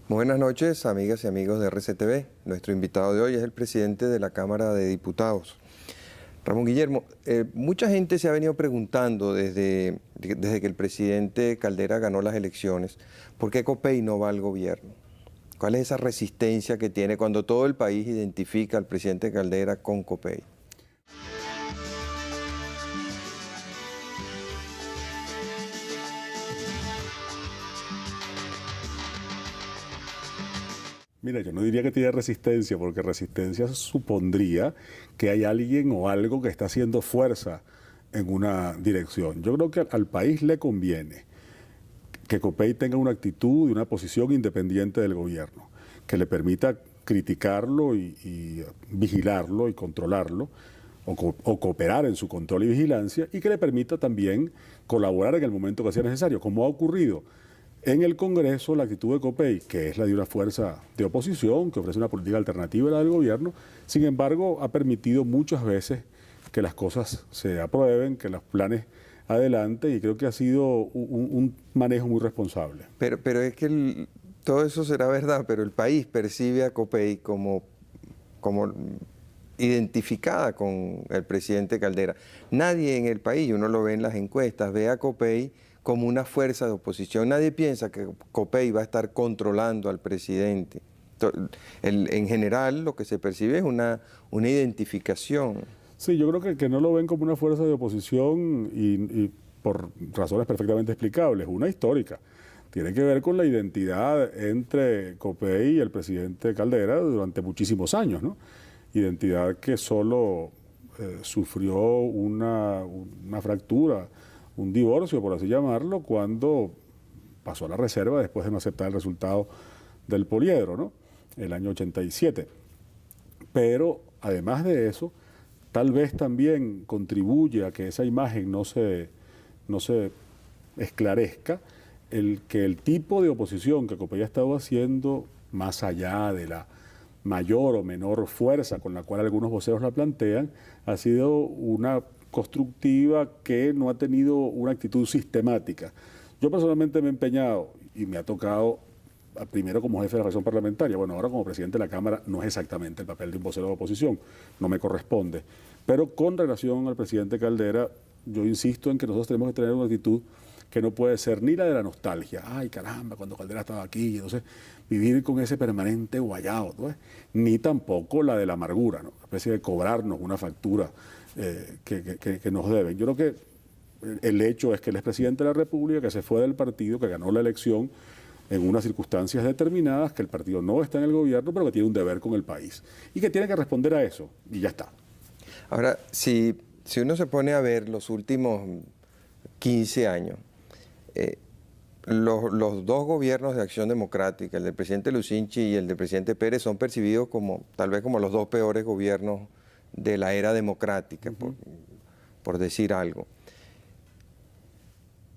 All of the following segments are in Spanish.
Buenas noches, amigas y amigos de RCTV. Nuestro invitado de hoy es el presidente de la Cámara de Diputados, Ramón Guillermo. Mucha gente se ha venido preguntando desde que el presidente Caldera ganó las elecciones, ¿por qué Copey no va al gobierno? ¿Cuál es esa resistencia que tiene cuando todo el país identifica al presidente Caldera con Copey? Mira, yo no diría que tiene resistencia, porque resistencia supondría que hay alguien o algo que está haciendo fuerza en una dirección. Yo creo que al país le conviene que Copey tenga una actitud y una posición independiente del gobierno, que le permita criticarlo y vigilarlo y controlarlo, o cooperar en su control y vigilancia, y que le permita también colaborar en el momento que sea necesario, como ha ocurrido en el Congreso. La actitud de Copey, que es la de una fuerza de oposición, que ofrece una política alternativa a la del gobierno, sin embargo, ha permitido muchas veces que las cosas se aprueben, que los planes adelante, y creo que ha sido un manejo muy responsable. Pero es que todo eso será verdad, pero el país percibe a Copey como identificada con el presidente Caldera. Nadie en el país, uno lo ve en las encuestas, ve a Copey como una fuerza de oposición. Nadie piensa que Copey va a estar controlando al presidente. En general, lo que se percibe es una identificación. Sí, yo creo que no lo ven como una fuerza de oposición y por razones perfectamente explicables. Una histórica. Tiene que ver con la identidad entre Copey y el presidente Caldera durante muchísimos años, ¿no? Identidad que solo sufrió una fractura, un divorcio, por así llamarlo, cuando pasó a la reserva después de no aceptar el resultado del poliedro, ¿no? El año 87. Pero además de eso, tal vez también contribuye a que esa imagen no se esclarezca el que el tipo de oposición que Copey ha estado haciendo, más allá de la mayor o menor fuerza con la cual algunos voceros la plantean, ha sido una constructiva que no ha tenido una actitud sistemática. Yo personalmente me he empeñado y me ha tocado, primero como jefe de la fracción parlamentaria, bueno, ahora como presidente de la Cámara no es exactamente el papel de un vocero de oposición, no me corresponde, pero con relación al presidente Caldera, yo insisto en que nosotros tenemos que tener una actitud que no puede ser ni la de la nostalgia, ay caramba, cuando Caldera estaba aquí, entonces vivir con ese permanente guayao, ¿no? Ni tampoco la de la amargura, ¿no? Una especie de cobrarnos una factura que nos deben. Yo creo que el hecho es que él es presidente de la República, que se fue del partido, que ganó la elección en unas circunstancias determinadas, que el partido no está en el gobierno, pero que tiene un deber con el país y que tiene que responder a eso, y ya está. Ahora, si uno se pone a ver los últimos 15 años, los dos gobiernos de Acción Democrática, el del presidente Lucinchi y el del presidente Pérez, son percibidos como tal vez como los dos peores gobiernos de la era democrática, por decir algo.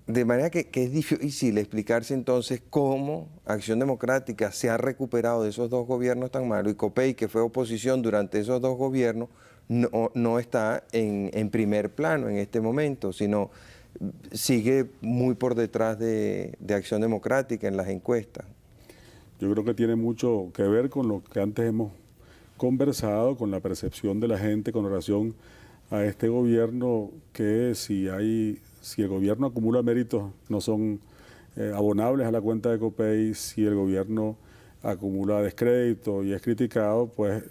De manera que es difícil explicarse entonces cómo Acción Democrática se ha recuperado de esos dos gobiernos tan malos, y Copey, que fue oposición durante esos dos gobiernos, no está en primer plano en este momento, sino sigue muy por detrás de Acción Democrática en las encuestas. Yo creo que tiene mucho que ver con lo que antes hemos conversado, con la percepción de la gente con relación a este gobierno, que si el gobierno acumula méritos no son abonables a la cuenta de Copey, si el gobierno acumula descrédito y es criticado, pues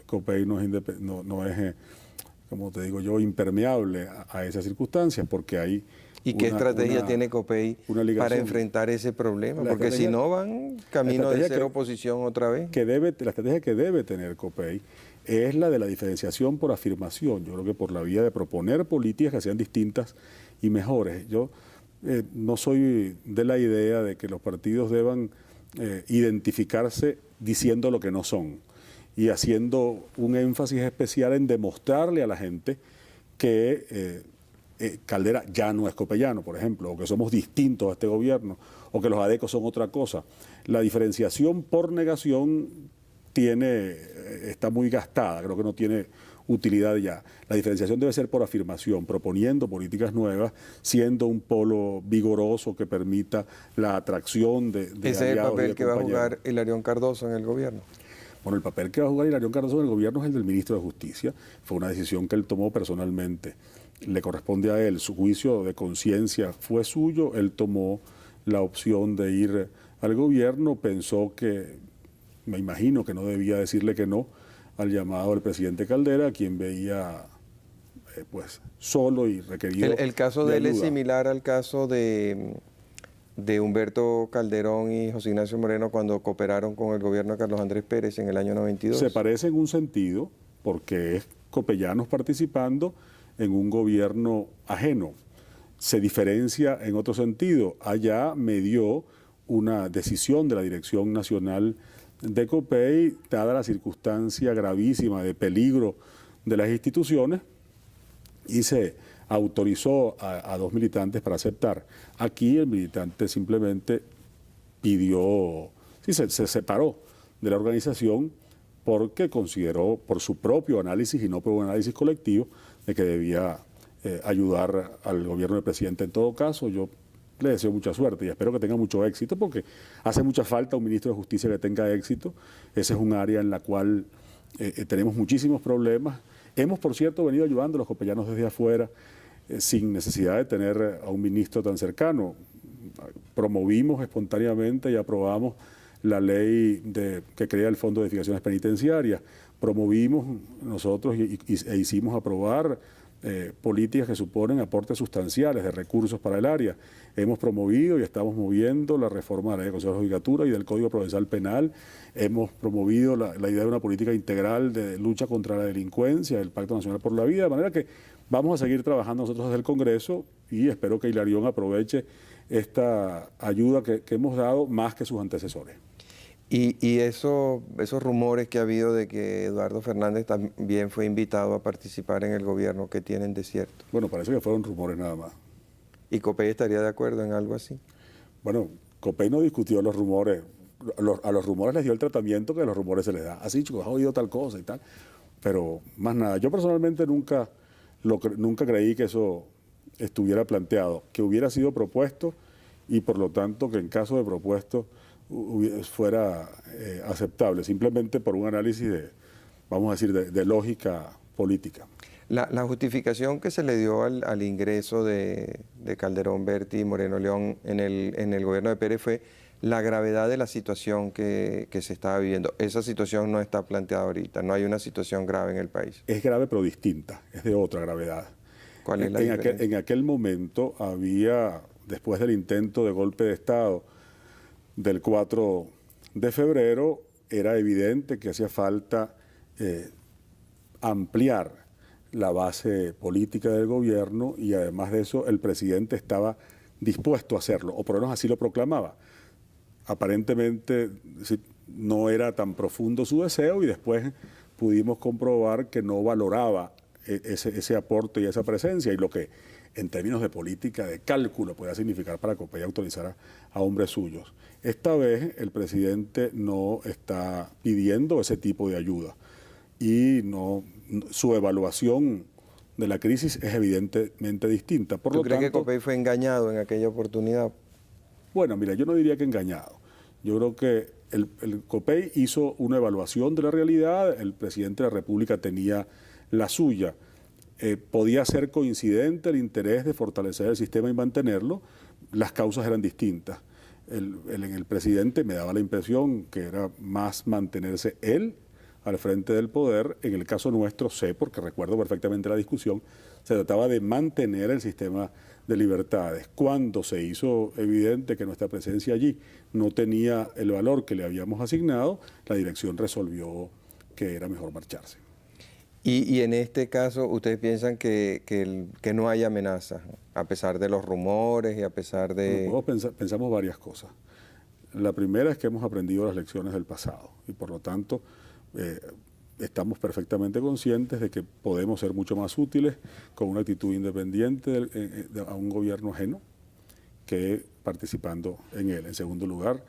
Copey no es como te digo yo, impermeable a esas circunstancias, porque hay... ¿Y qué estrategia tiene Copey para enfrentar ese problema? Porque si no van camino de ser oposición otra vez. La estrategia que debe tener Copey es la de la diferenciación por afirmación. Yo creo que por la vía de proponer políticas que sean distintas y mejores. Yo no soy de la idea de que los partidos deban identificarse diciendo lo que no son y haciendo un énfasis especial en demostrarle a la gente que Caldera ya no es copeyano, por ejemplo, o que somos distintos a este gobierno, o que los adecos son otra cosa. La diferenciación por negación está muy gastada, creo que no tiene utilidad ya. La diferenciación debe ser por afirmación, proponiendo políticas nuevas, siendo un polo vigoroso que permita la atracción de Ese es el papel que va a jugar Hilarión Cardoso en el gobierno. Bueno, el papel que va a jugar Hilarión Cardoso en el gobierno es el del ministro de Justicia. Fue una decisión que él tomó personalmente. Le corresponde a él. Su juicio de conciencia fue suyo. Él tomó la opción de ir al gobierno. Pensó que, me imagino que no debía decirle que no al llamado del presidente Caldera, a quien veía pues solo y requerido. El caso de él es similar al caso de Humberto Calderón y José Ignacio Moreno cuando cooperaron con el gobierno de Carlos Andrés Pérez en el año 92. Se parece en un sentido, porque es copellanos participando en un gobierno ajeno. Se diferencia en otro sentido. Allá medió una decisión de la Dirección Nacional de COPEI, dada la circunstancia gravísima de peligro de las instituciones, y se autorizó a dos militantes para aceptar. Aquí el militante simplemente pidió, se separó de la organización porque consideró por su propio análisis y no por un análisis colectivo de que debía ayudar al gobierno del presidente. En todo caso, yo le deseo mucha suerte y espero que tenga mucho éxito porque hace mucha falta un ministro de Justicia que tenga éxito. Ese es un área en la cual tenemos muchísimos problemas. Hemos, por cierto, venido ayudando a los copellanos desde afuera sin necesidad de tener a un ministro tan cercano. Promovimos espontáneamente y aprobamos la ley que crea el Fondo de Edificaciones Penitenciarias. Promovimos nosotros e hicimos aprobar políticas que suponen aportes sustanciales de recursos para el área. Hemos promovido y estamos moviendo la reforma de la Ley de Consejo de Judicatura y del Código Procesal Penal. Hemos promovido la idea de una política integral de lucha contra la delincuencia, el Pacto Nacional por la Vida, de manera que vamos a seguir trabajando nosotros desde el Congreso y espero que Hilarión aproveche esta ayuda que hemos dado más que sus antecesores. Y esos rumores que ha habido de que Eduardo Fernández también fue invitado a participar en el gobierno, ¿qué tienen de cierto? Bueno, parece que fueron rumores nada más. ¿Y COPEI estaría de acuerdo en algo así? Bueno, COPEI no discutió los rumores. A los rumores les dio el tratamiento que a los rumores se les da. Así, chicos, has oído tal cosa y tal. Pero más nada. Yo personalmente nunca creí que eso estuviera planteado, que hubiera sido propuesto y por lo tanto que en caso de propuesto fuera aceptable, simplemente por un análisis vamos a decir, de lógica política. La justificación que se le dio al ingreso de Calderón, Berti y Moreno León en el gobierno de Pérez fue la gravedad de la situación que se estaba viviendo. Esa situación no está planteada ahorita, no hay una situación grave en el país. Es grave pero distinta, es de otra gravedad. ¿Cuál es la diferencia? En aquel momento había, después del intento de golpe de Estado del 4 de febrero, era evidente que hacía falta ampliar la base política del gobierno y además de eso el presidente estaba dispuesto a hacerlo, o por lo menos así lo proclamaba. Aparentemente no era tan profundo su deseo y después pudimos comprobar que no valoraba ese aporte y esa presencia y lo que en términos de política, de cálculo, pueda significar para COPEI autorizar a hombres suyos. Esta vez el presidente no está pidiendo ese tipo de ayuda y su evaluación de la crisis es evidentemente distinta. ¿Tú crees que COPEI fue engañado en aquella oportunidad? Bueno, mira, yo no diría que engañado. Yo creo que el COPEI hizo una evaluación de la realidad, el presidente de la República tenía la suya. Podía ser coincidente el interés de fortalecer el sistema y mantenerlo, las causas eran distintas. El presidente me daba la impresión que era más mantenerse él al frente del poder. En el caso nuestro sé, porque recuerdo perfectamente la discusión, se trataba de mantener el sistema de libertades. Cuando se hizo evidente que nuestra presencia allí no tenía el valor que le habíamos asignado, la dirección resolvió que era mejor marcharse. Y en este caso, ¿ustedes piensan que no hay amenaza, a pesar de los rumores y a pesar de...? Nosotros pensamos varias cosas. La primera es que hemos aprendido las lecciones del pasado y por lo tanto estamos perfectamente conscientes de que podemos ser mucho más útiles con una actitud independiente a un gobierno ajeno que participando en él. En segundo lugar,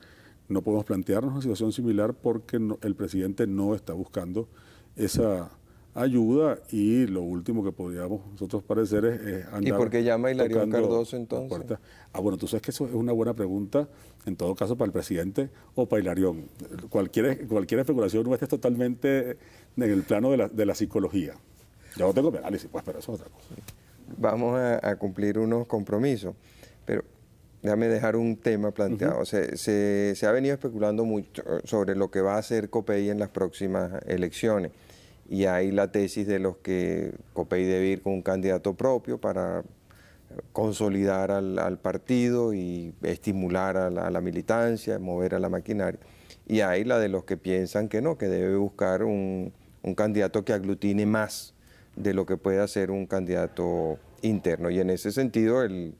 no podemos plantearnos una situación similar porque el presidente no está buscando esa ayuda, y lo último que podríamos nosotros parecer es andar. ¿Y por qué llama a Hilarión tocando Cardoso entonces? Bueno, tú sabes que eso es una buena pregunta, en todo caso, para el presidente o para Hilarión. Cualquier especulación nuestra es totalmente en el plano de la psicología. Yo no tengo análisis, pues, pero eso es otra cosa. Vamos a cumplir unos compromisos, pero déjame dejar un tema planteado. Se ha venido especulando mucho sobre lo que va a hacer COPEI en las próximas elecciones, y hay la tesis de los que COPEI debe ir con un candidato propio para consolidar al partido y estimular a la militancia, mover a la maquinaria. Y hay la de los que piensan que no, que debe buscar un candidato que aglutine más de lo que puede hacer un candidato interno. Y en ese sentido, el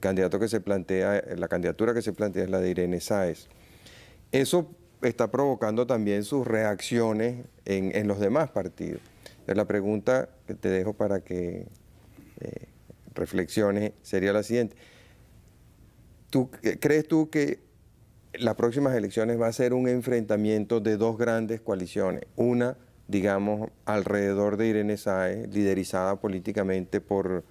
candidato que se plantea, la candidatura que se plantea es la de Irene Sáez. Eso está provocando también sus reacciones en los demás partidos. Entonces, la pregunta que te dejo para que reflexiones sería la siguiente. ¿Crees tú que las próximas elecciones va a ser un enfrentamiento de dos grandes coaliciones? Una, digamos, alrededor de Irene Sáez, liderizada políticamente por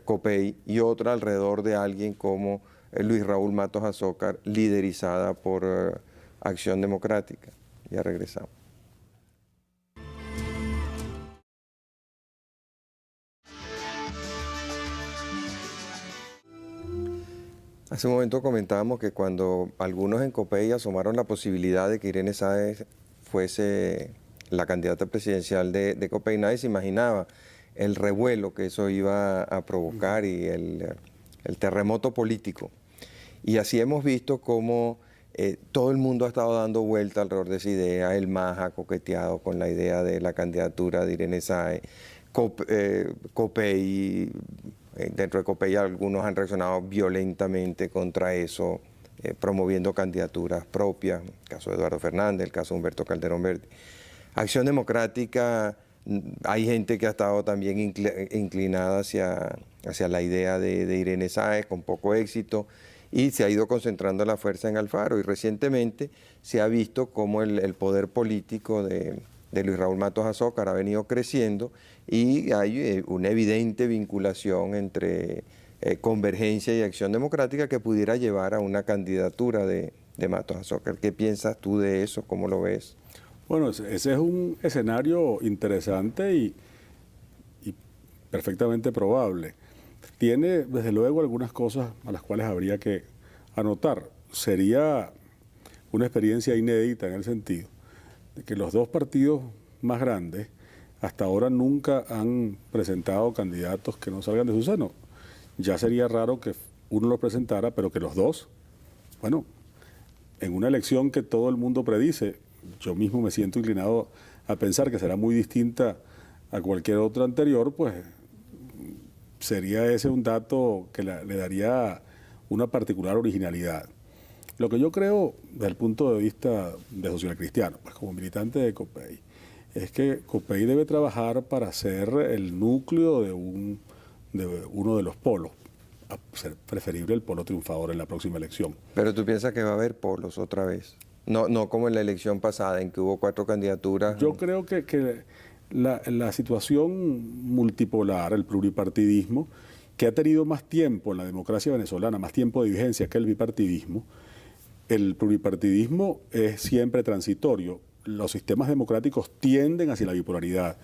COPEI, y otra alrededor de alguien como Luis Raúl Matos Azócar, liderizada por Acción Democrática. Ya regresamos. Hace un momento comentábamos que cuando algunos en COPEI asomaron la posibilidad de que Irene Sáez fuese la candidata presidencial de COPEI, nadie se imaginaba el revuelo que eso iba a provocar y el terremoto político. Y así hemos visto cómo todo el mundo ha estado dando vuelta alrededor de esa idea. El MAS ha coqueteado con la idea de la candidatura de Irene Sáez. COPEI, dentro de COPEI algunos han reaccionado violentamente contra eso, promoviendo candidaturas propias, el caso de Eduardo Fernández, el caso de Humberto Calderón Verde. Acción Democrática, hay gente que ha estado también inclinada hacia la idea de Irene Sáez, con poco éxito, y se ha ido concentrando la fuerza en Alfaro. Y recientemente se ha visto cómo el poder político de Luis Raúl Matos Azócar ha venido creciendo, y hay una evidente vinculación entre Convergencia y Acción Democrática que pudiera llevar a una candidatura de Matos Azócar. ¿Qué piensas tú de eso? ¿Cómo lo ves? Bueno, ese es un escenario interesante y perfectamente probable. Tiene, desde luego, algunas cosas a las cuales habría que anotar. Sería una experiencia inédita en el sentido de que los dos partidos más grandes hasta ahora nunca han presentado candidatos que no salgan de su seno. Ya sería raro que uno los presentara, pero que los dos, bueno, en una elección que todo el mundo predice, yo mismo me siento inclinado a pensar que será muy distinta a cualquier otra anterior, pues sería ese un dato que le daría una particular originalidad. Lo que yo creo, desde el punto de vista de social cristiano, pues como militante de COPEI, es que COPEI debe trabajar para ser el núcleo de uno de los polos, a ser preferible el polo triunfador en la próxima elección. Pero tú piensas que va a haber polos otra vez, no como en la elección pasada en que hubo 4 candidaturas. Yo creo que la situación multipolar, el pluripartidismo, que ha tenido más tiempo en la democracia venezolana, más tiempo de vigencia que el bipartidismo, el pluripartidismo es siempre transitorio. Los sistemas democráticos tienden hacia la bipolaridad.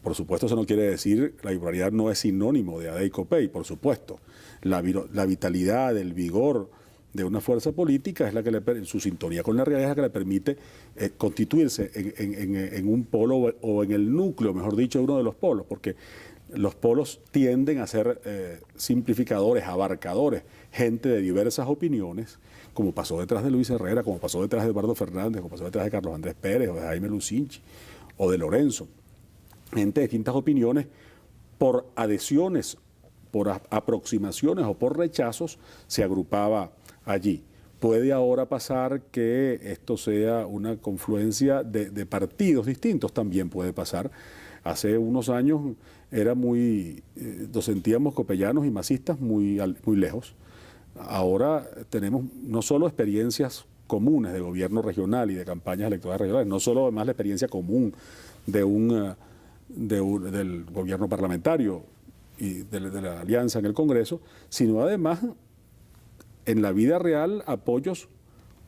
Por supuesto, eso no quiere decir, la bipolaridad no es sinónimo de AD y COPEI, por supuesto. La vitalidad, el vigor de una fuerza política es la que su sintonía con la realidad es la que le permite constituirse en un polo o en el núcleo, mejor dicho, de uno de los polos, porque los polos tienden a ser simplificadores, abarcadores, gente de diversas opiniones, como pasó detrás de Luis Herrera, como pasó detrás de Eduardo Fernández, como pasó detrás de Carlos Andrés Pérez, o de Jaime Lucinchi, o de Lorenzo. Gente de distintas opiniones, por adhesiones, por aproximaciones o por rechazos, se agrupaba allí. Puede ahora pasar que esto sea una confluencia de partidos distintos, también puede pasar. Hace unos años nos sentíamos copellanos y masistas muy lejos. Ahora tenemos no solo experiencias comunes de gobierno regional y de campañas electorales regionales, no solo además la experiencia común de un del gobierno parlamentario y de la alianza en el Congreso, sino además en la vida real apoyos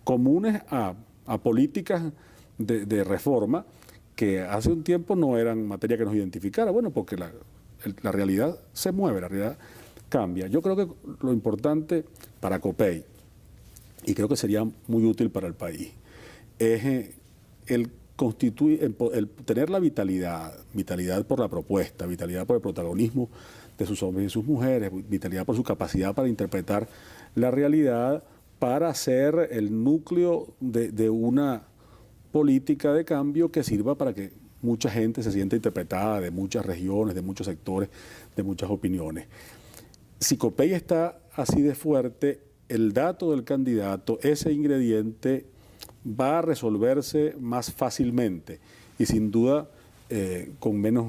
comunes a políticas de reforma que hace un tiempo no eran materia que nos identificara. Bueno, porque la realidad se mueve, la realidad cambia. Yo creo que lo importante para COPEI, y creo que sería muy útil para el país, es el tener la vitalidad por la propuesta, vitalidad por el protagonismo de sus hombres y sus mujeres, vitalidad por su capacidad para interpretar la realidad, para ser el núcleo de una política de cambio que sirva para que mucha gente se sienta interpretada de muchas regiones, de muchos sectores, de muchas opiniones. Si COPEI está así de fuerte, el dato del candidato, ese ingrediente va a resolverse más fácilmente y sin duda con menos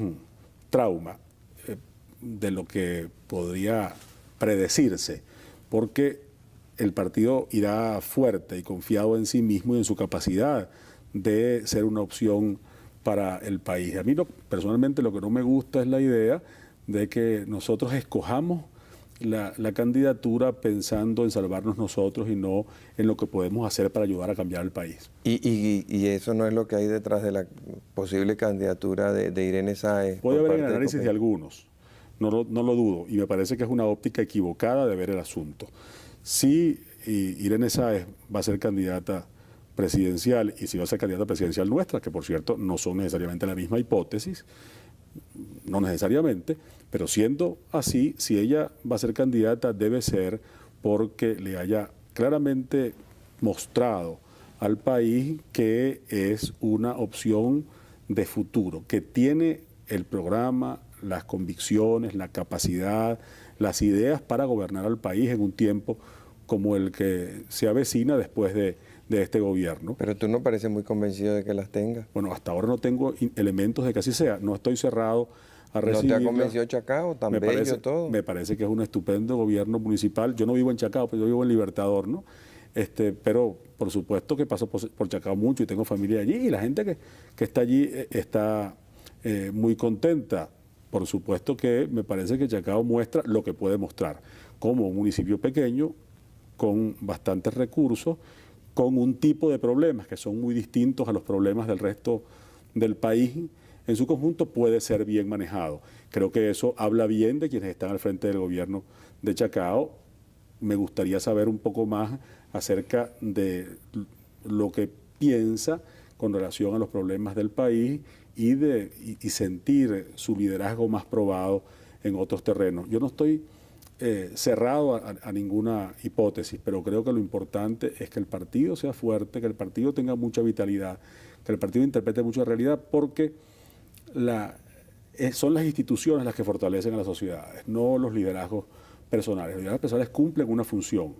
trauma de lo que podría predecirse, porque el partido irá fuerte y confiado en sí mismo y en su capacidad de ser una opción para el país. A mí personalmente lo que no me gusta es la idea de que nosotros escojamos la candidatura pensando en salvarnos nosotros y no en lo que podemos hacer para ayudar a cambiar el país. Y eso no es lo que hay detrás de la posible candidatura de Irene Sáez. Puede haber el análisis de algunos, no lo dudo, y me parece que es una óptica equivocada de ver el asunto. Si Irene Sáez va a ser candidata presidencial y si va a ser candidata presidencial nuestra, que por cierto no son necesariamente la misma hipótesis, no necesariamente, pero siendo así, si ella va a ser candidata debe ser porque le haya claramente mostrado al país que es una opción de futuro, que tiene el programa, las convicciones, la capacidad, las ideas para gobernar al país en un tiempo como el que se avecina después de este gobierno. Pero tú no pareces muy convencido de que las tenga. Bueno, hasta ahora no tengo elementos de que así sea. No estoy cerrado a recibirla. ¿No te ha convencido Chacao? Tan bello todo. Me parece que es un estupendo gobierno municipal. Yo no vivo en Chacao, pero yo vivo en Libertador, ¿no? Pero por supuesto que paso por Chacao mucho y tengo familia allí y la gente que está allí está muy contenta. Por supuesto que me parece que Chacao muestra lo que puede mostrar, como un municipio pequeño, con bastantes recursos, con un tipo de problemas que son muy distintos a los problemas del resto del país, en su conjunto puede ser bien manejado. Creo que eso habla bien de quienes están al frente del gobierno de Chacao. Me gustaría saber un poco más acerca de lo que piensa con relación a los problemas del país y sentir su liderazgo más probado en otros terrenos. Yo no estoy cerrado a ninguna hipótesis, pero creo que lo importante es que el partido sea fuerte, que el partido tenga mucha vitalidad, que el partido interprete mucha realidad, porque son las instituciones las que fortalecen a las sociedades, no los liderazgos personales. Los liderazgos personales cumplen una función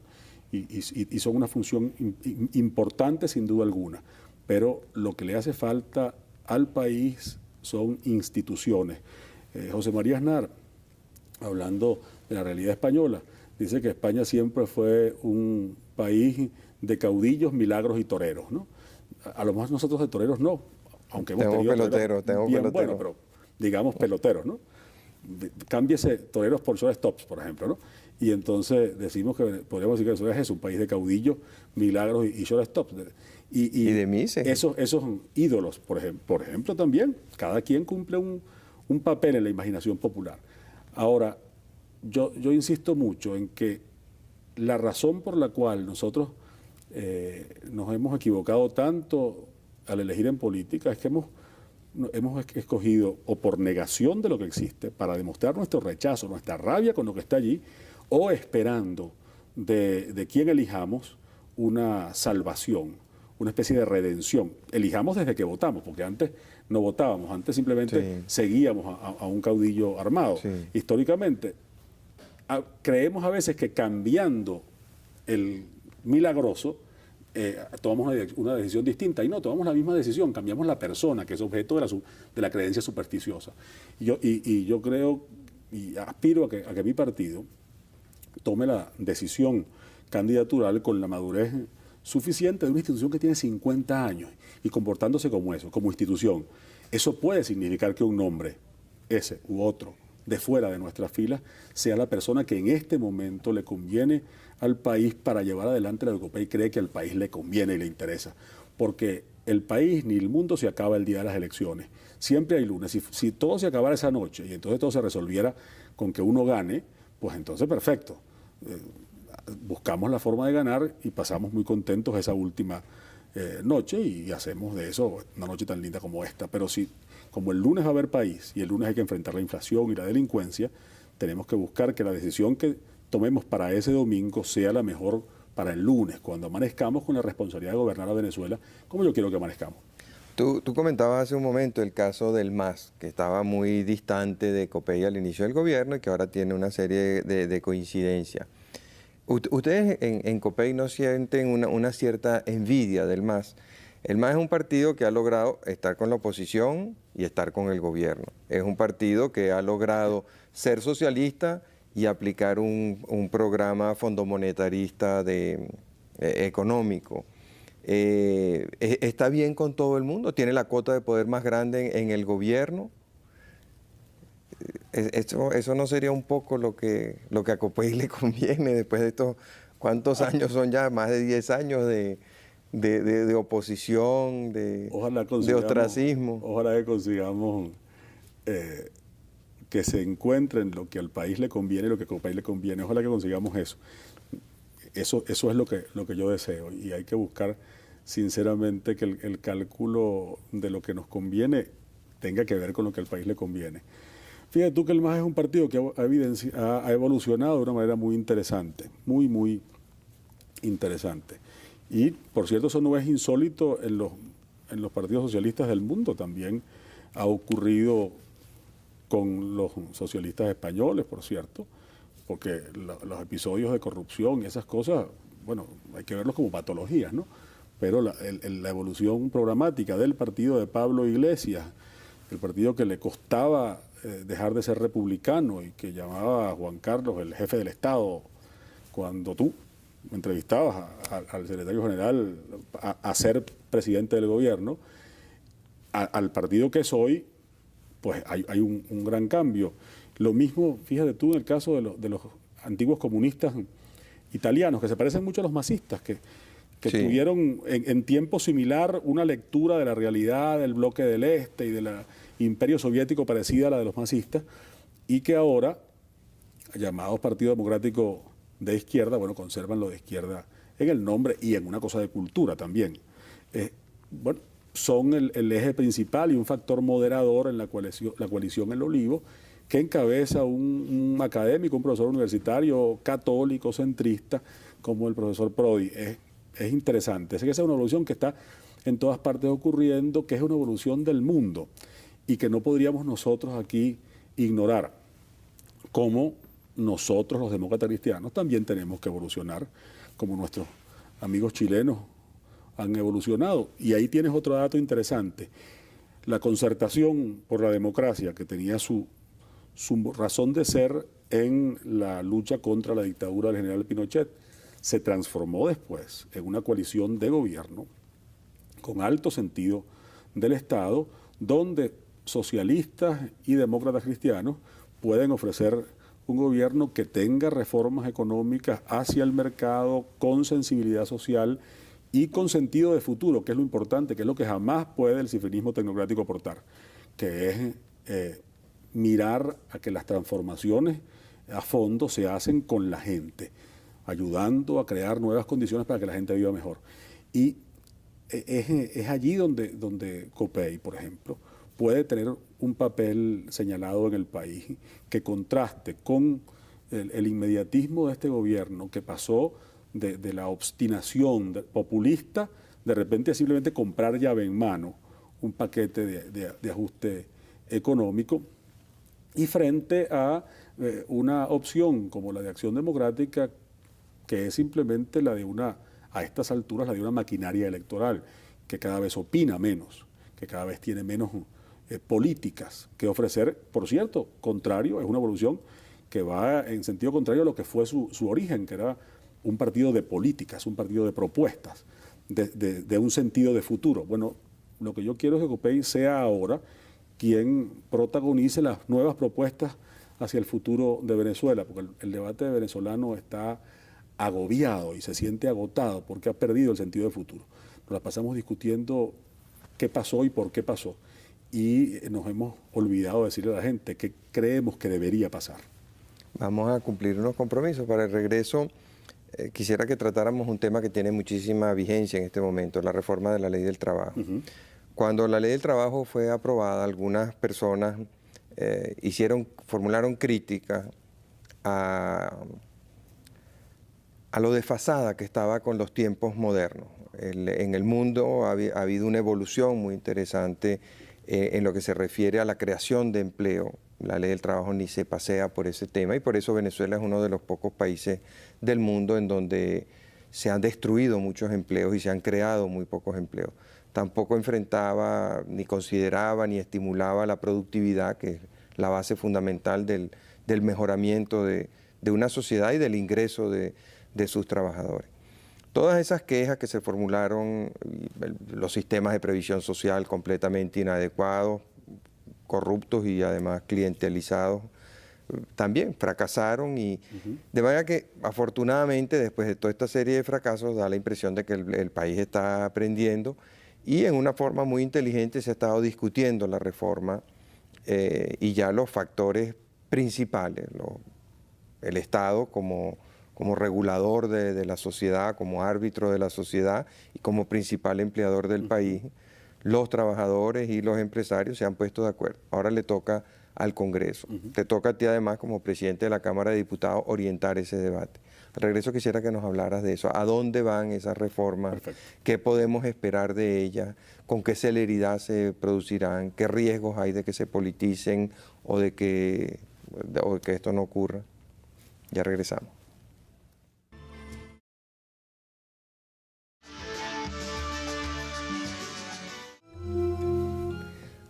y son una función importante sin duda alguna, pero lo que le hace falta al país son instituciones. José María Aznar, hablando de la realidad española, dice que España siempre fue un país de caudillos, milagros y toreros, ¿no? A lo mejor nosotros de toreros no, aunque hemos tenido peloteros, bien bueno, pero digamos peloteros, ¿no? Cámbiese toreros por shortstops, por ejemplo, ¿no? Y entonces decimos que podríamos decir que eso es un país de caudillos, milagros y shortstops. Y de Mises. Esos ídolos, por ejemplo, también, cada quien cumple un papel en la imaginación popular. Ahora, yo insisto mucho en que la razón por la cual nosotros nos hemos equivocado tanto al elegir en política es que hemos escogido o por negación de lo que existe para demostrar nuestro rechazo, nuestra rabia con lo que está allí, o esperando de quien elijamos una salvación, una especie de redención. Elijamos desde que votamos, porque antes no votábamos, antes simplemente seguíamos a un caudillo armado. Sí. Históricamente, creemos a veces que cambiando el milagroso, tomamos una decisión distinta, y no, tomamos la misma decisión, cambiamos la persona, que es objeto de la creencia supersticiosa. Y yo creo y aspiro a que mi partido tome la decisión candidatural con la madurez suficiente de una institución que tiene 50 años y comportándose como eso, como institución. Eso puede significar que un nombre, ese u otro, de fuera de nuestras filas, sea la persona que en este momento le conviene al país para llevar adelante lo que Copey cree que al país le conviene y le interesa. Porque el país ni el mundo se acaba el día de las elecciones. Siempre hay lunes. Si todo se acabara esa noche y entonces todo se resolviera con que uno gane, pues entonces perfecto. Buscamos la forma de ganar y pasamos muy contentos esa última noche y hacemos de eso una noche tan linda como esta. Pero si, como el lunes va a haber país y el lunes hay que enfrentar la inflación y la delincuencia, tenemos que buscar que la decisión que tomemos para ese domingo sea la mejor para el lunes, cuando amanezcamos con la responsabilidad de gobernar a Venezuela como yo quiero que amanezcamos. Tú comentabas hace un momento el caso del MAS, que estaba muy distante de Copey al inicio del gobierno y que ahora tiene una serie de coincidencias. ¿Ustedes en Copey no sienten una cierta envidia del MAS? El MAS es un partido que ha logrado estar con la oposición y estar con el gobierno. Es un partido que ha logrado ser socialista y aplicar un programa fondomonetarista económico. ¿Está bien con todo el mundo? ¿Tiene la cuota de poder más grande en el gobierno? ¿Eso no sería un poco lo que a Copey le conviene después de estos, cuántos años son ya? Más de 10 años de oposición, de ostracismo. Ojalá que consigamos que se encuentren lo que al país le conviene y lo que a Copey le conviene. Ojalá que consigamos eso. Eso es lo que yo deseo y hay que buscar sinceramente que el cálculo de lo que nos conviene tenga que ver con lo que al país le conviene. Fíjate tú que el MAS es un partido que ha evolucionado de una manera muy interesante, muy interesante. Y, por cierto, eso no es insólito en los partidos socialistas del mundo. También ha ocurrido con los socialistas españoles, por cierto, porque los episodios de corrupción y esas cosas, bueno, hay que verlos como patologías, ¿no? Pero la evolución programática del partido de Pablo Iglesias, el partido que le costaba dejar de ser republicano y que llamaba a Juan Carlos el jefe del Estado, cuando tú entrevistabas al secretario general a ser presidente del gobierno, al partido que es hoy, pues hay un gran cambio. Lo mismo, fíjate tú, en el caso de los antiguos comunistas italianos, que se parecen mucho a los masistas, que sí, tuvieron en tiempo similar una lectura de la realidad del bloque del Este y del imperio soviético parecida a la de los masistas, y que ahora, llamados Partido Democrático de Izquierda, bueno, conservan lo de izquierda en el nombre y en una cosa de cultura también. Bueno, son el eje principal y un factor moderador en la coalición El Olivo, que encabeza un académico, un profesor universitario católico, centrista, como el profesor Prodi. Es interesante. Sé que esa es una evolución que está en todas partes ocurriendo, que es una evolución del mundo y que no podríamos nosotros aquí ignorar. Como nosotros, los demócratas cristianos, también tenemos que evolucionar, como nuestros amigos chilenos han evolucionado. Y ahí tienes otro dato interesante. La concertación por la democracia, que tenía su razón de ser en la lucha contra la dictadura del general Pinochet, se transformó después en una coalición de gobierno con alto sentido del Estado, donde socialistas y demócratas cristianos pueden ofrecer un gobierno que tenga reformas económicas hacia el mercado, con sensibilidad social y con sentido de futuro, que es lo importante, que es lo que jamás puede el cifrinismo tecnocrático aportar, que es mirar a que las transformaciones a fondo se hacen con la gente, ayudando a crear nuevas condiciones para que la gente viva mejor. Y es allí donde Copey, por ejemplo, puede tener un papel señalado en el país que contraste con el inmediatismo de este gobierno, que pasó de la obstinación populista, de repente a simplemente comprar llave en mano un paquete de ajuste económico, y frente a una opción como la de Acción Democrática, que es simplemente la de a estas alturas, la de una maquinaria electoral, que cada vez opina menos, que cada vez tiene menos políticas que ofrecer. Por cierto, contrario, es una evolución que va en sentido contrario a lo que fue su origen, que era un partido de políticas, un partido de propuestas, de un sentido de futuro. Bueno, lo que yo quiero es que Copey sea ahora quien protagonice las nuevas propuestas hacia el futuro de Venezuela, porque el debate venezolano está agobiado y se siente agotado porque ha perdido el sentido de futuro. Nos la pasamos discutiendo qué pasó y por qué pasó, y nos hemos olvidado de decirle a la gente qué creemos que debería pasar. Vamos a cumplir unos compromisos. Para el regreso, quisiera que tratáramos un tema que tiene muchísima vigencia en este momento, la reforma de la Ley del Trabajo. Cuando la Ley del Trabajo fue aprobada, algunas personas formularon críticas a lo desfasada que estaba con los tiempos modernos. En el mundo ha habido una evolución muy interesante en lo que se refiere a la creación de empleo. La Ley del Trabajo ni se pasea por ese tema, y por eso Venezuela es uno de los pocos países del mundo en donde se han destruido muchos empleos y se han creado muy pocos empleos. Tampoco enfrentaba, ni consideraba, ni estimulaba la productividad, que es la base fundamental del mejoramiento de una sociedad y del ingreso de sus trabajadores. Todas esas quejas que se formularon, los sistemas de previsión social completamente inadecuados, corruptos y además clientelizados, también fracasaron, y de manera que afortunadamente después de toda esta serie de fracasos da la impresión de que el país está aprendiendo, y en una forma muy inteligente se ha estado discutiendo la reforma y ya los factores principales, el Estado como regulador de la sociedad, como árbitro de la sociedad y como principal empleador del país, los trabajadores y los empresarios se han puesto de acuerdo. Ahora le toca al Congreso. Te toca a ti además como presidente de la Cámara de Diputados orientar ese debate. Al regreso quisiera que nos hablaras de eso. ¿A dónde van esas reformas? Perfecto. ¿Qué podemos esperar de ellas? ¿Con qué celeridad se producirán? ¿Qué riesgos hay de que se politicen o de que esto no ocurra? Ya regresamos.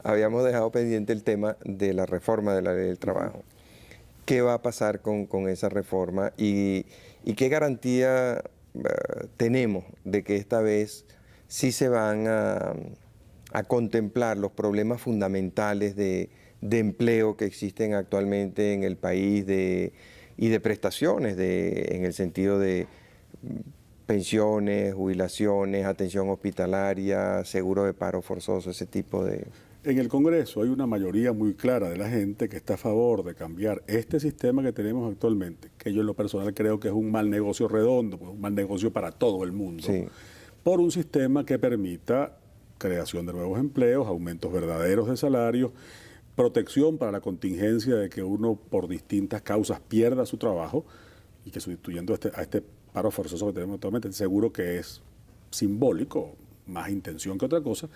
Habíamos dejado pendiente el tema de la reforma de la Ley del Trabajo. ¿Qué va a pasar con esa reforma y qué garantía tenemos de que esta vez sí se van a contemplar los problemas fundamentales de empleo que existen actualmente en el país y de prestaciones en el sentido de pensiones, jubilaciones, atención hospitalaria, seguro de paro forzoso, ese tipo de... En el Congreso hay una mayoría muy clara de la gente que está a favor de cambiar este sistema que tenemos actualmente, que yo en lo personal creo que es un mal negocio redondo, pues un mal negocio para todo el mundo, Sí. por un sistema que permita creación de nuevos empleos, aumentos verdaderos de salarios, protección para la contingencia de que uno por distintas causas pierda su trabajo, y que sustituyendo a este paro forzoso que tenemos actualmente, seguro que es simbólico, más intención que otra cosa,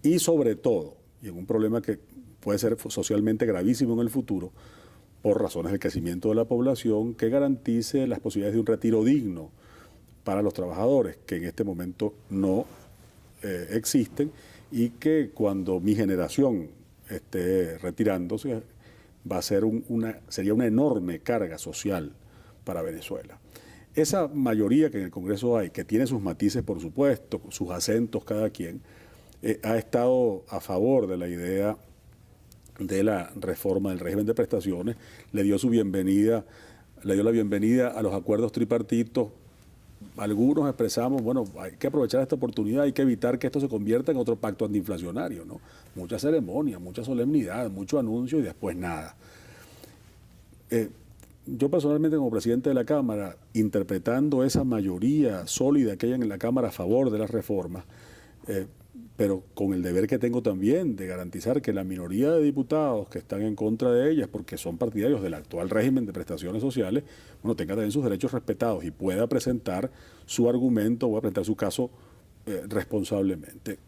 y sobre todo, y en un problema que puede ser socialmente gravísimo en el futuro, por razones del crecimiento de la población, que garantice las posibilidades de un retiro digno para los trabajadores, que en este momento no existen, y que cuando mi generación esté retirándose va a ser sería una enorme carga social para Venezuela. Esa mayoría que en el Congreso hay, que tiene sus matices por supuesto, sus acentos cada quien, ha estado a favor de la idea de la reforma del régimen de prestaciones, le dio la bienvenida a los acuerdos tripartitos. Algunos expresamos, bueno, hay que aprovechar esta oportunidad, hay que evitar que esto se convierta en otro pacto antiinflacionario, ¿no? Mucha ceremonia, mucha solemnidad, mucho anuncio y después nada. Yo personalmente como presidente de la Cámara, interpretando esa mayoría sólida que hay en la Cámara a favor de las reformas, pero con el deber que tengo también de garantizar que la minoría de diputados que están en contra de ellas, porque son partidarios del actual régimen de prestaciones sociales, bueno, tenga también sus derechos respetados y pueda presentar su argumento o presentar su caso responsablemente.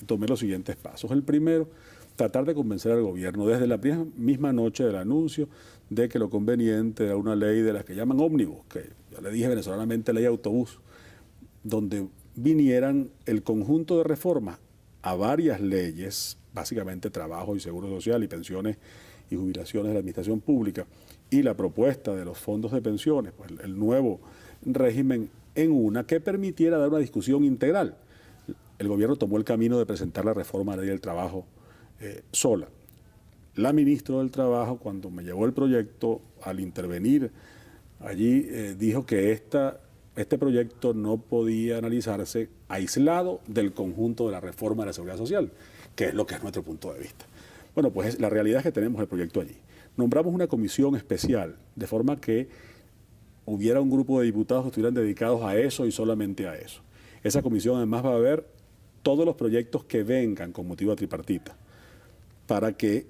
Tomé los siguientes pasos. El primero, tratar de convencer al gobierno desde la misma noche del anuncio de que lo conveniente era una ley de las que llaman ómnibus, que yo le dije venezolanamente ley autobús, donde vinieran el conjunto de reformas a varias leyes, básicamente trabajo y seguro social y pensiones y jubilaciones de la administración pública, y la propuesta de los fondos de pensiones, pues el nuevo régimen en una que permitiera dar una discusión integral. El gobierno tomó el camino de presentar la reforma de la ley del trabajo sola. la ministra del Trabajo, cuando me llevó el proyecto, al intervenir allí, dijo que este proyecto no podía analizarse aislado del conjunto de la reforma de la Seguridad Social, que es lo que es nuestro punto de vista. Bueno, pues la realidad es que tenemos el proyecto allí. Nombramos una comisión especial, de forma que hubiera un grupo de diputados que estuvieran dedicados a eso y solamente a eso. Esa comisión además va a ver todos los proyectos que vengan con motivo de tripartita, para que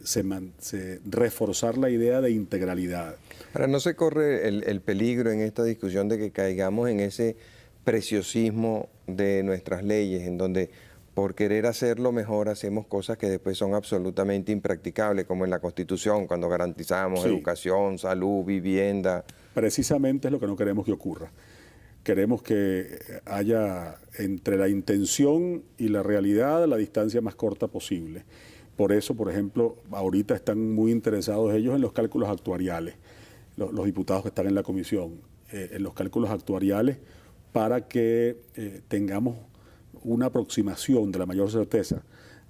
se reforzar la idea de integralidad. Ahora, ¿no se corre el peligro en esta discusión de que caigamos en ese preciosismo de nuestras leyes, en donde por querer hacerlo mejor hacemos cosas que después son absolutamente impracticables, como en la Constitución, cuando garantizamos educación, salud, vivienda? Precisamente es lo que no queremos que ocurra. Queremos que haya entre la intención y la realidad la distancia más corta posible. Por eso, por ejemplo, ahorita están muy interesados ellos en los cálculos actuariales, los diputados que están en la comisión, en los cálculos actuariales, para que tengamos una aproximación de la mayor certeza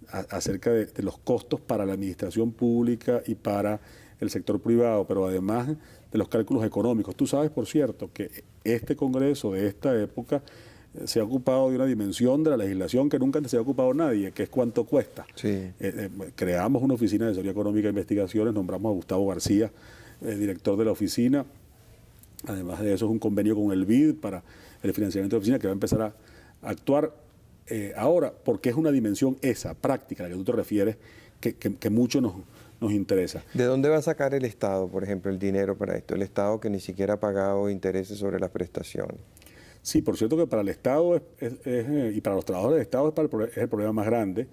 acerca de los costos para la administración pública y para el sector privado, pero además de los cálculos económicos. Tú sabes, por cierto, que este Congreso de esta época se ha ocupado de una dimensión de la legislación que nunca antes se ha ocupado nadie, que es cuánto cuesta. Sí. Creamos una oficina de asesoría económica e investigaciones, nombramos a Gustavo García, director de la oficina. Además de eso, es un convenio con el BID para el financiamiento de la oficina que va a empezar a actuar ahora, porque es una dimensión esa, práctica, a la que tú te refieres, que mucho nos interesa. ¿De dónde va a sacar el Estado, por ejemplo, el dinero para esto? El Estado que ni siquiera ha pagado intereses sobre las prestaciones. Sí, por cierto que para el Estado y para los trabajadores del Estado es el problema más grande,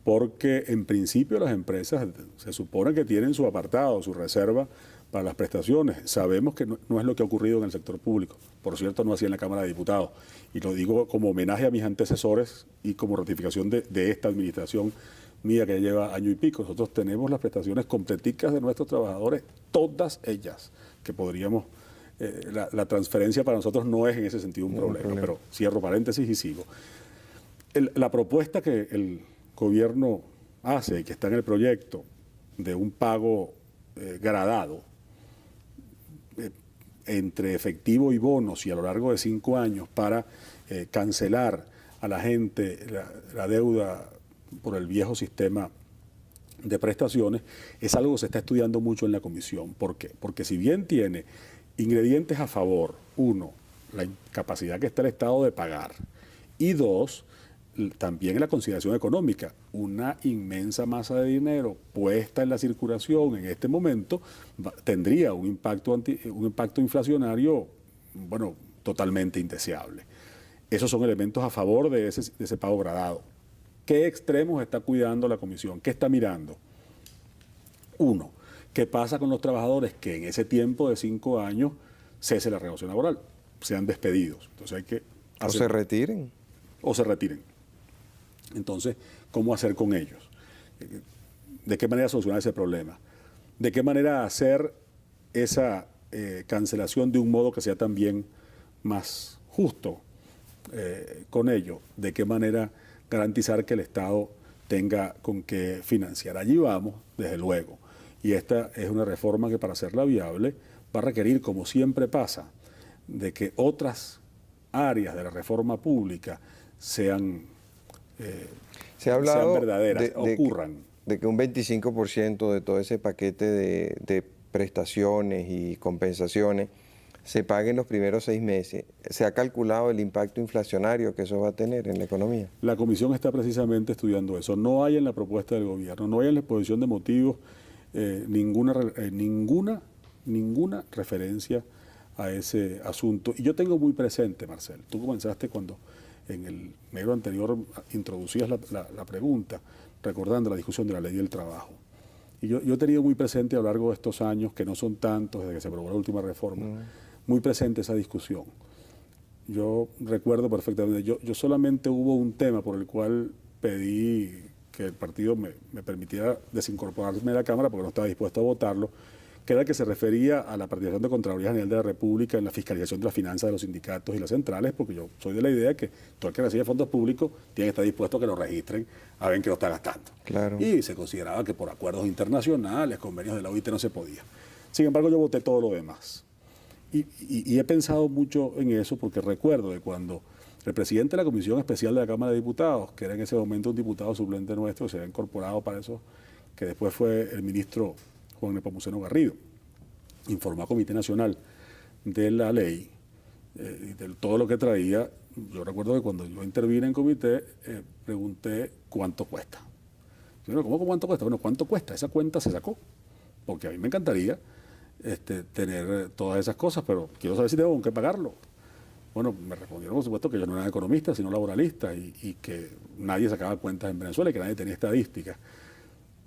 porque en principio las empresas se supone que tienen su apartado, su reserva para las prestaciones. Sabemos que no es lo que ha ocurrido en el sector público. Por cierto, no así en la Cámara de Diputados. Y lo digo como homenaje a mis antecesores y como ratificación de esta administración mía que ya lleva año y pico. Nosotros tenemos las prestaciones completicas de nuestros trabajadores, todas ellas, que podríamos... La transferencia para nosotros no es en ese sentido un problema, pero cierro paréntesis y sigo. La propuesta que el gobierno hace, que está en el proyecto, de un pago gradado entre efectivo y bonos y a lo largo de 5 años para cancelar a la gente la deuda por el viejo sistema de prestaciones, es algo que se está estudiando mucho en la comisión. ¿Por qué? Porque si bien tiene ingredientes a favor, uno, la incapacidad que está el Estado de pagar, y dos, también la consideración económica, una inmensa masa de dinero puesta en la circulación en este momento tendría un impacto inflacionario, bueno, totalmente indeseable. Esos son elementos a favor de ese pago gradado. ¿Qué extremos está cuidando la comisión? ¿Qué está mirando? Uno, ¿qué pasa con los trabajadores que en ese tiempo de 5 años cese la relación laboral, sean despedidos? Entonces hay que o se retiren. O se retiren. Entonces, ¿cómo hacer con ellos? ¿De qué manera solucionar ese problema? ¿De qué manera hacer esa cancelación de un modo que sea también más justo con ello? ¿De qué manera garantizar que el Estado tenga con qué financiar? Allí vamos, desde luego. Y esta es una reforma que, para hacerla viable, va a requerir, como siempre pasa, de que otras áreas de la reforma pública sean verdaderas, ocurran. De que un 25% de todo ese paquete de prestaciones y compensaciones se pague en los primeros 6 meses. ¿Se ha calculado el impacto inflacionario que eso va a tener en la economía? La comisión está precisamente estudiando eso. No hay en la propuesta del gobierno, no hay en la exposición de motivos ninguna referencia a ese asunto. Y yo tengo muy presente, Marcel, tú comenzaste cuando en el medio anterior introducías la pregunta, recordando la discusión de la ley del trabajo. Y yo he tenido muy presente a lo largo de estos años, que no son tantos desde que se aprobó la última reforma, muy presente esa discusión. Yo recuerdo perfectamente, yo solamente hubo un tema por el cual pedí que el partido me permitiera desincorporarme de la Cámara porque no estaba dispuesto a votarlo, que era el que se refería a la participación de Contraloría General de la República en la fiscalización de las finanzas de los sindicatos y las centrales, porque yo soy de la idea que todo el que recibe fondos públicos tiene que estar dispuesto a que lo registren, a ver en qué lo está gastando. Claro. Y se consideraba que por acuerdos internacionales, convenios de la OIT no se podía. Sin embargo, yo voté todo lo demás. Y he pensado mucho en eso porque recuerdo de cuando el presidente de la Comisión Especial de la Cámara de Diputados, que era en ese momento un diputado suplente nuestro, se había incorporado para eso, que después fue el ministro Juan Nepomuceno Garrido, informó al Comité Nacional de la ley, de todo lo que traía. Yo recuerdo que cuando yo intervine en comité, pregunté cuánto cuesta. Yo, ¿cómo cuánto cuesta? Bueno, ¿cuánto cuesta? Esa cuenta se sacó, porque a mí me encantaría tener todas esas cosas, pero quiero saber si tengo que pagarlo. Bueno, me respondieron, por supuesto, que yo no era economista, sino laboralista, y que nadie sacaba cuentas en Venezuela y que nadie tenía estadísticas.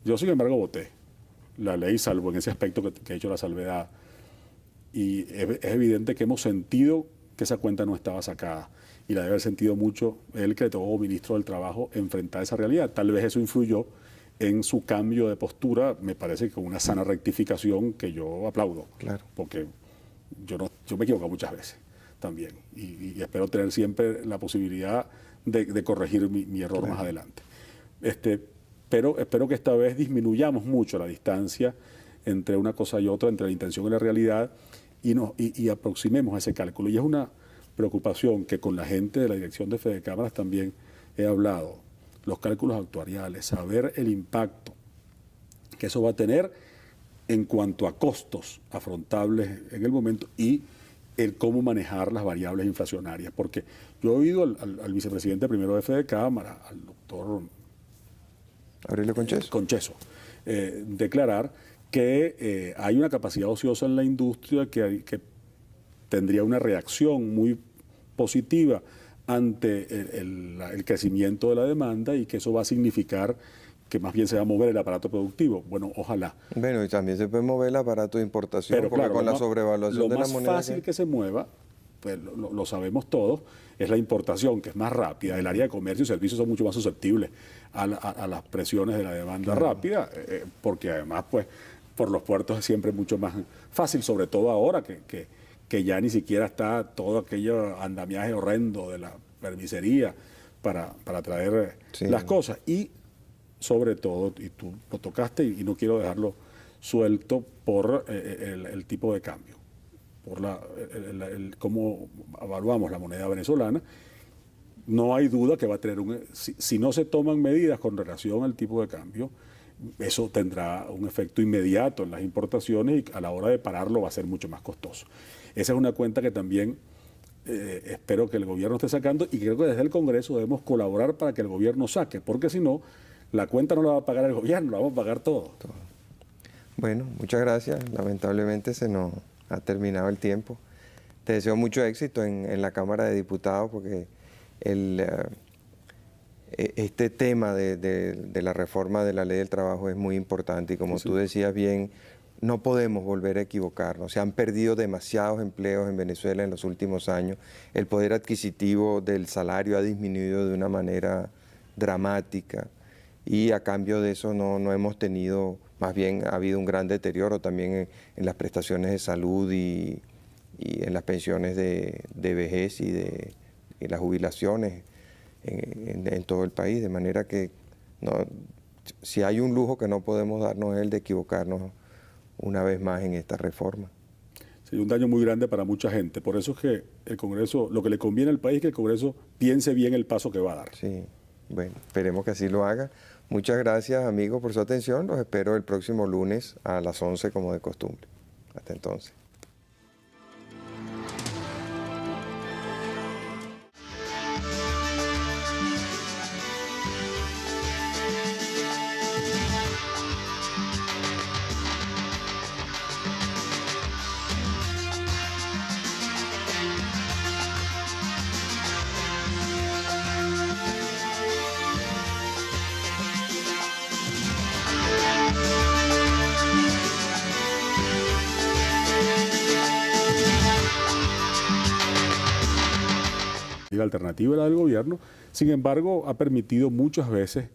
Yo, sin embargo, voté la ley, salvo en ese aspecto que he hecho la salvedad. Y es evidente que hemos sentido que esa cuenta no estaba sacada. Y la debe haber sentido mucho él, que le tocó como ministro del Trabajo enfrentar esa realidad. Tal vez eso influyó en su cambio de postura, me parece que con una sana rectificación que yo aplaudo. Claro. Porque yo me he equivocado muchas veces también. Y espero tener siempre la posibilidad de corregir mi error más adelante. Pero espero que esta vez disminuyamos mucho la distancia entre una cosa y otra, entre la intención y la realidad, y aproximemos a ese cálculo. Y es una preocupación que con la gente de la dirección de Fedecámaras también he hablado. Los cálculos actuariales, saber el impacto que eso va a tener en cuanto a costos afrontables en el momento y el cómo manejar las variables inflacionarias. Porque yo he oído al vicepresidente primero de Fedecámara, al doctor Aurelio Concheso, declarar que hay una capacidad ociosa en la industria que tendría una reacción muy positiva ante el crecimiento de la demanda y que eso va a significar que más bien se va a mover el aparato productivo. Bueno, ojalá. Bueno, y también se puede mover el aparato de importación, pero porque claro, con la sobrevaluación de la moneda... Lo más fácil que se mueva, pues lo sabemos todos, es la importación, que es más rápida. El área de comercio y servicios son mucho más susceptibles a las presiones de la demanda rápida, porque además, pues, por los puertos es siempre mucho más fácil, sobre todo ahora que ya ni siquiera está todo aquello andamiaje horrendo de la permisería para traer las cosas. Y sobre todo, y tú lo tocaste y no quiero dejarlo suelto, por el tipo de cambio, por cómo evaluamos la moneda venezolana. No hay duda que va a tener si no se toman medidas con relación al tipo de cambio, eso tendrá un efecto inmediato en las importaciones y a la hora de pararlo va a ser mucho más costoso. Esa es una cuenta que también espero que el gobierno esté sacando, y creo que desde el Congreso debemos colaborar para que el gobierno saque, porque si no, la cuenta no la va a pagar el gobierno, la vamos a pagar todo. Bueno, muchas gracias. Lamentablemente se nos ha terminado el tiempo. Te deseo mucho éxito en la Cámara de Diputados, porque este tema de la reforma de la Ley del Trabajo es muy importante, y como tú decías bien, no podemos volver a equivocarnos. Se han perdido demasiados empleos en Venezuela en los últimos años. El poder adquisitivo del salario ha disminuido de una manera dramática, y a cambio de eso no hemos tenido, más bien ha habido un gran deterioro también en las prestaciones de salud y en las pensiones de vejez y las jubilaciones en todo el país, de manera que si hay un lujo que no podemos darnos es el de equivocarnos una vez más en esta reforma. Sería un daño muy grande para mucha gente. Por eso es que el Congreso, lo que le conviene al país es que el Congreso piense bien el paso que va a dar. Sí, bueno, esperemos que así lo haga. Muchas gracias, amigos, por su atención. Los espero el próximo lunes a las 11 como de costumbre. Hasta entonces. La alternativa era del gobierno, sin embargo, ha permitido muchas veces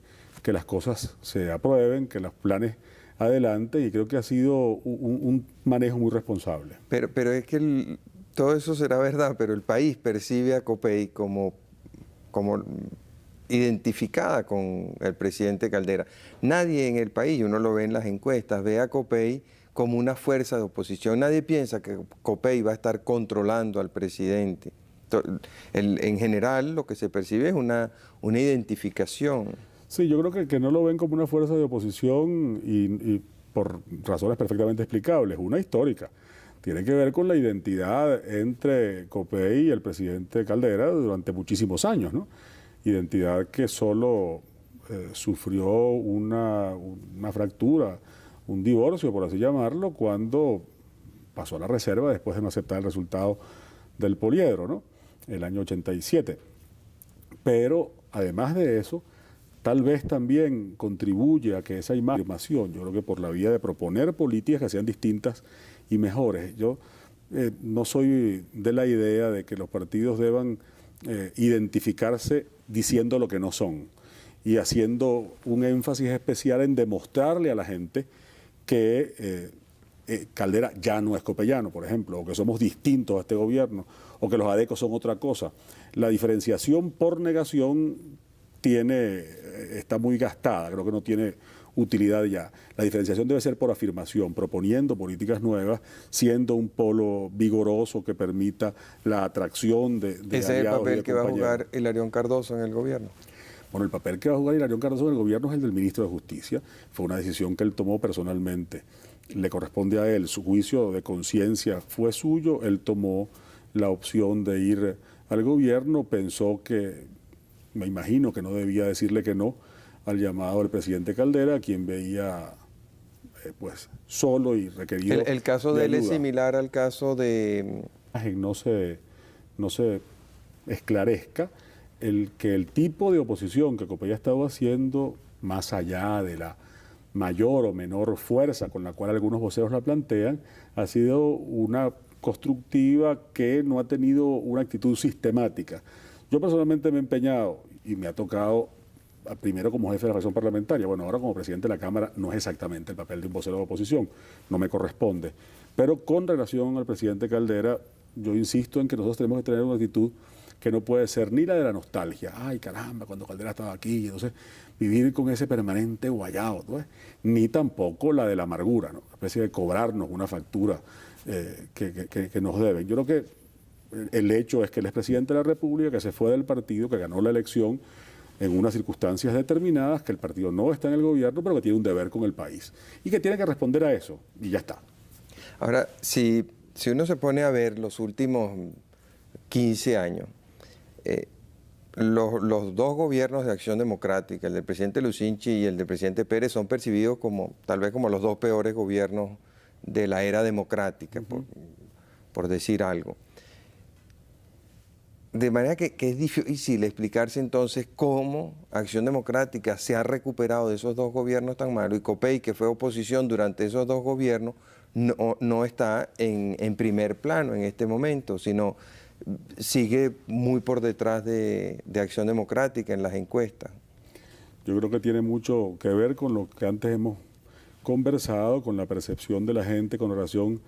que las cosas se aprueben, que los planes adelante y creo que ha sido un manejo muy responsable. Pero es que todo eso será verdad, pero el país percibe a Copey como identificada con el presidente Caldera. Nadie en el país, uno lo ve en las encuestas, ve a Copey como una fuerza de oposición. Nadie piensa que Copey va a estar controlando al presidente. En general, lo que se percibe es una identificación. Sí, yo creo que no lo ven como una fuerza de oposición y por razones perfectamente explicables, una histórica. Tiene que ver con la identidad entre Copey y el presidente Caldera durante muchísimos años, ¿no? Identidad que solo sufrió una fractura, un divorcio, por así llamarlo, cuando pasó a la reserva después de no aceptar el resultado del poliedro, ¿no? El año 87. Pero además de eso, tal vez también contribuye a que esa afirmación, yo creo que por la vía de proponer políticas que sean distintas y mejores. Yo no soy de la idea de que los partidos deban identificarse diciendo lo que no son y haciendo un énfasis especial en demostrarle a la gente que Caldera ya no es copeyano, por ejemplo, o que somos distintos a este gobierno, o que los adecos son otra cosa. La diferenciación por negación está muy gastada, creo que no tiene utilidad ya. La diferenciación debe ser por afirmación, proponiendo políticas nuevas, siendo un polo vigoroso que permita la atracción de ¿Ese es el papel que va a jugar Hilarión Cardoso en el gobierno? Bueno, el papel que va a jugar Hilarión Cardoso en el gobierno es el del ministro de Justicia. Fue una decisión que él tomó personalmente. Le corresponde a él, su juicio de conciencia fue suyo, él tomó la opción de ir al gobierno, pensó que, me imagino que no debía decirle que no al llamado del presidente Caldera, a quien veía pues solo y requerido. El caso de él es similar al caso de... No se esclarezca que el tipo de oposición que Copey ha estado haciendo, más allá de la mayor o menor fuerza con la cual algunos voceros la plantean, ha sido una constructiva que no ha tenido una actitud sistemática. Yo personalmente me he empeñado y me ha tocado, primero como jefe de la fracción parlamentaria, bueno, ahora como presidente de la Cámara no es exactamente el papel de un vocero de oposición, no me corresponde, pero con relación al presidente Caldera, yo insisto en que nosotros tenemos que tener una actitud que no puede ser ni la de la nostalgia, ay caramba, cuando Caldera estaba aquí, entonces vivir con ese permanente guayao, ¿no? Ni tampoco la de la amargura, ¿no? Una especie de cobrarnos una factura que nos deben. Yo creo que el hecho es que él es presidente de la República, que se fue del partido, que ganó la elección en unas circunstancias determinadas, que el partido no está en el gobierno, pero que tiene un deber con el país y que tiene que responder a eso, y ya está. Ahora, si uno se pone a ver los últimos 15 años, los dos gobiernos de Acción Democrática, el del presidente Lucinchi y el del presidente Pérez, son percibidos como tal vez como los dos peores gobiernos de la era democrática, por decir algo. De manera que es difícil explicarse entonces cómo Acción Democrática se ha recuperado de esos dos gobiernos tan malos y Copey, que fue oposición durante esos dos gobiernos, no está en primer plano en este momento, sino sigue muy por detrás de Acción Democrática en las encuestas. Yo creo que tiene mucho que ver con lo que antes hemos conversado, con la percepción de la gente con relación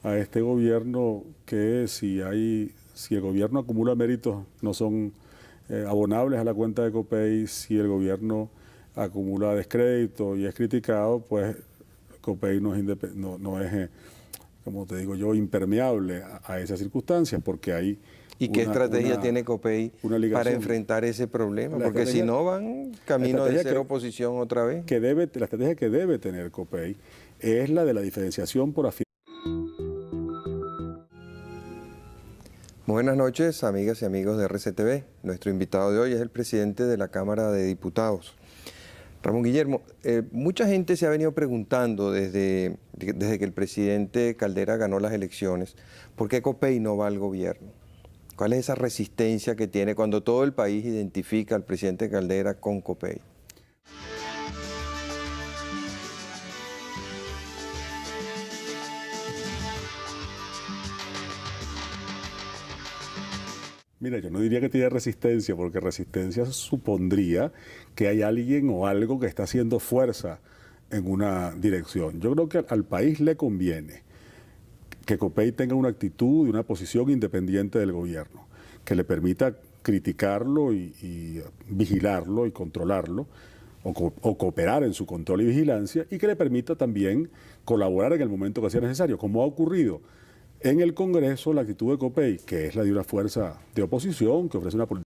a este gobierno, que si el gobierno acumula méritos no son abonables a la cuenta de Copey, si el gobierno acumula descrédito y es criticado, pues Copey no es como te digo yo, impermeable a esas circunstancias, porque hay... ¿Y qué estrategia tiene Copey para enfrentar ese problema? Porque si no van camino de ser oposición otra vez. La estrategia que debe tener Copey es la de la diferenciación por afiliación. Buenas noches, amigas y amigos de RCTV. Nuestro invitado de hoy es el presidente de la Cámara de Diputados. Ramón Guillermo, mucha gente se ha venido preguntando desde que el presidente Caldera ganó las elecciones, ¿por qué Copey no va al gobierno? ¿Cuál es esa resistencia que tiene cuando todo el país identifica al presidente Caldera con Copey? Mira, yo no diría que tiene resistencia, porque resistencia supondría que hay alguien o algo que está haciendo fuerza en una dirección. Yo creo que al país le conviene que COPEI tenga una actitud y una posición independiente del gobierno, que le permita criticarlo y vigilarlo y controlarlo, o cooperar en su control y vigilancia, y que le permita también colaborar en el momento que sea necesario, como ha ocurrido en el Congreso. La actitud de COPEI, que es la de una fuerza de oposición, que ofrece una política